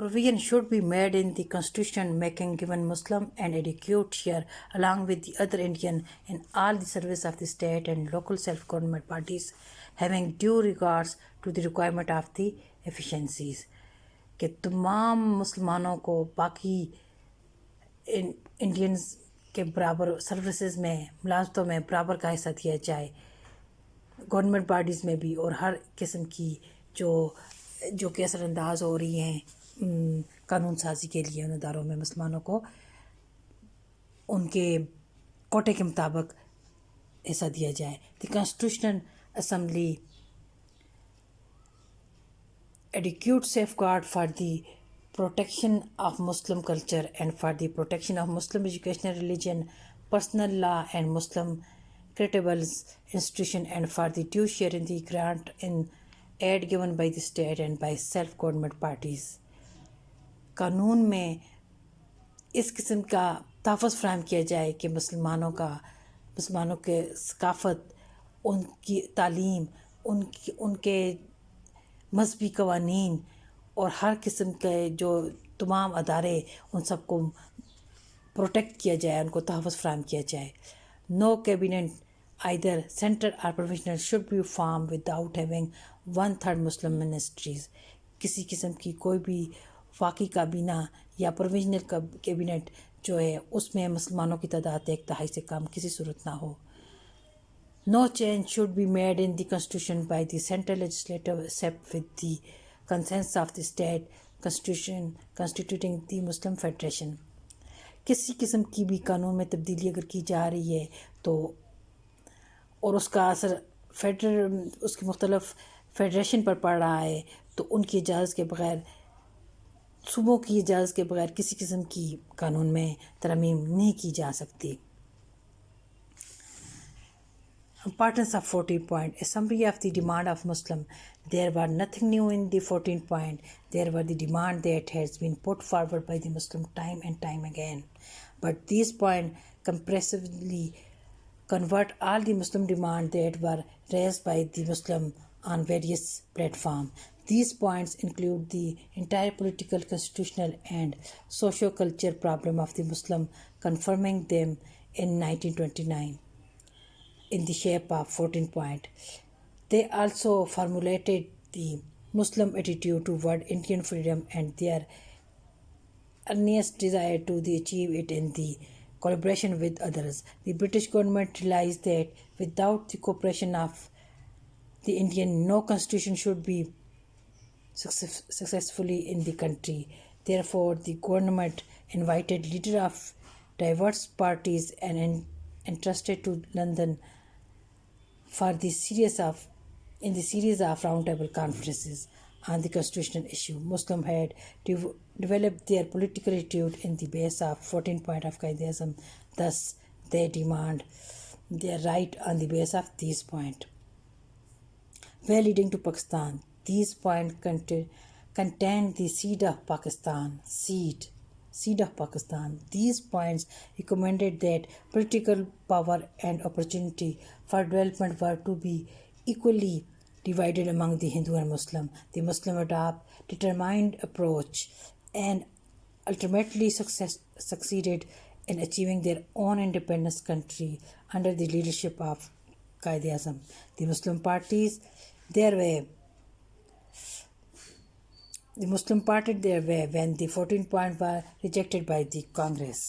provision should be made in the constitution making given Muslim an adequate share along with the other Indian in all the service of the state and local self-government bodies having due regards to the requirement of the efficiencies. کہ تمام مسلمانوں کو باقی Indians کے برابر services میں ملازمتوں میں برابر کا حصہ دیا جائے، گورنمنٹ باڈیز میں بھی، اور ہر قسم کی جو کہ اثر انداز ہو رہی ہیں قانون سازی کے لیے ان اداروں میں مسلمانوں کو ان کے کوٹے کے مطابق حصہ دیا جائے. The constitutional assembly adequate safeguard for the protection of Muslim culture and for the protection of Muslim educational religion, personal law and Muslim credibles institution and for the due share in the grant in aid given by the state and by self-government parties. قانون میں اس قسم کا تحفظ فراہم کیا جائے کہ مسلمانوں کے ثقافت، ان کی تعلیم، ان کے مذہبی قوانین اور ہر قسم کے جو تمام ادارے ان سب کو پروٹیکٹ کیا جائے، ان کو تحفظ فراہم کیا جائے. نو cabinet either central or provisional should be formed without having 1/3 Muslim ministries. کسی قسم کی کوئی بھی واقعی کابینہ یا پروویژنل کیبنٹ جو ہے اس میں مسلمانوں کی تعداد 1/3 سے کم کسی صورت نہ ہو. No change should be made in the constitution by the central legislature except with the consent of the state constitution constituting the Muslim Federation. کسی قسم کی بھی قانون میں تبدیلی اگر کی جا رہی ہے تو اور اس کا اثر اس کی مختلف فیڈریشن پر پڑ رہا ہے تو ان کی اجازت کے بغیر، صوبوں کی اجازت کے بغیر کسی قسم کی قانون میں ترمیم نہیں کی جا سکتی. Importance of 14th point. A summary of the demand of Muslim. There was nothing new in the 14th point. There were the demand that has been put forward by the Muslim time and time again. But these points comprehensively convert all the Muslim demands that were raised by the Muslim on various platforms. These points include the entire political, constitutional and socio-cultural problem of the Muslim, confirming them in 1929. In the shape of 14 point. They also formulated the Muslim attitude toward Indian freedom and their earnest desire to achieve it in the collaboration with others. The British government realized that without the cooperation of the Indian, no constitution should be successfully in the country. Therefore, the government invited leaders of diverse parties and entrusted to London for the series of roundtable conferences on the constitutional issue. Muslims had developed their political attitude in the base of 14 point of Qaid-e-Azam. Thus, they demand their right on the base of these points. Where leading to Pakistan, these points contain the seed of Pakistan. These points recommended that political power and opportunity for development were to be equally divided among the Hindu and Muslim. The Muslim adopt determined approach and ultimately succeeded in achieving their own independent country under the leadership of Qaid-e-Azam. The Muslim parties their way when the 14 points were rejected by the Congress.